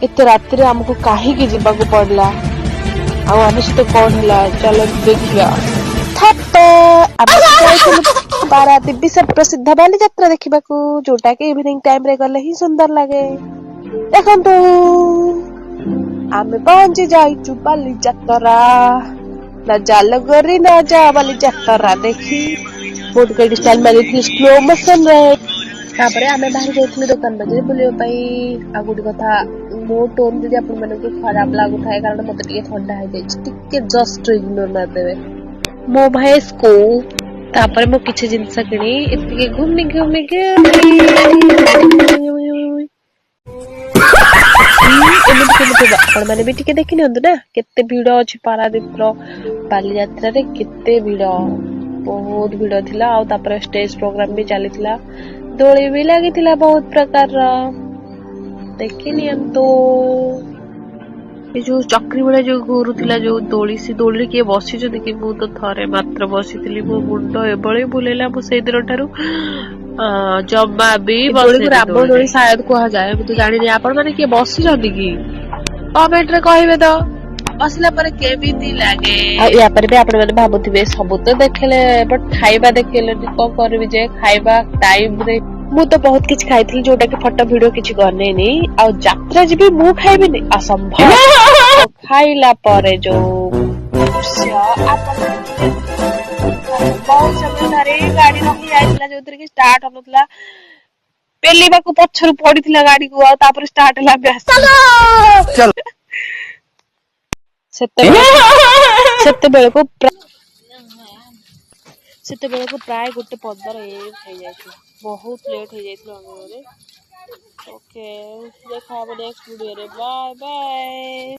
एते रात रे हमको काहे की जीवाको पड़ला आ आमे से कौन हला चलो देखिया थप्पे आमे जाइथिलु पारादीप विश्व प्रसिद्ध बाली यात्रा देखिबाकू जोटा के इवनिंग टाइम रे गले ही सुंदर लागे देखंतु आमे पहुंची जाइचु बाली यात्रा ना जाल गरी ना जा बाली यात्रा देखी बोट गडी स्टाइल मारिथि स्लो मोशन रे तापरे आमे बाहर जाइथिलु दुकान बजे बुलियो पई आ गुडी कथा मो टोन जदि आपन माने को खराब लागु थाए कारण मते टिके ठंडा है जाई टिके जस्ट इग्नोर मार देबे मो भैस को तापरे मो किछ जिंस किनी एतिके घूमनी घूमनी के एमिति केमिति आपण माने भी टिके देखि नियंतु ना केते भीड़ अछि पारादीप रो बाली यात्रा रे केते भीड़ बहुत भीड़ थिला आ तापर स्टेज प्रोग्राम भी चलीथिला दोली भी लागिथिला बहुत प्रकार रा देखि नियंतु ए जो चक्री वाला जो घुरुथिला जो दोली से दोली के बसी जो देखि मु तो थरे मात्र बसिथिली मो मुंडो एबळे बुलेला मु सेई दिन ठारू जम्मा भी बसे रावण दोली शायद कहा जाए मु तो जानि नै आपण माने के बसी जदी की कमेंट रे कहिबे तो बसला पर केबिति लागे आ या पर भी आपण माने भाबुथिबे सब तो देखले बट खाइबा देखले को करबी जे खाइबा टाइम रे मु तो बहुत किछ खाइथिल जोटा के फोटो वीडियो किछ करने नी आ यात्रा जी भी मु खाइबे नी असंभव खाइला परे जो बहुत समय धरे गाड़ी रखी आइथिला जोतिर कि स्टार्ट होनथला पेलीबा को पछरु पड़ीथिला गाड़ी को आ तापर स्टार्ट हला ब्यास चल सेते बेले को प्राय गोटे 15 हो जाइथिला बहुत लेट हो जाइथिला हमरे ओके देखा नेक्स्ट वीडियो रे बाय बाय।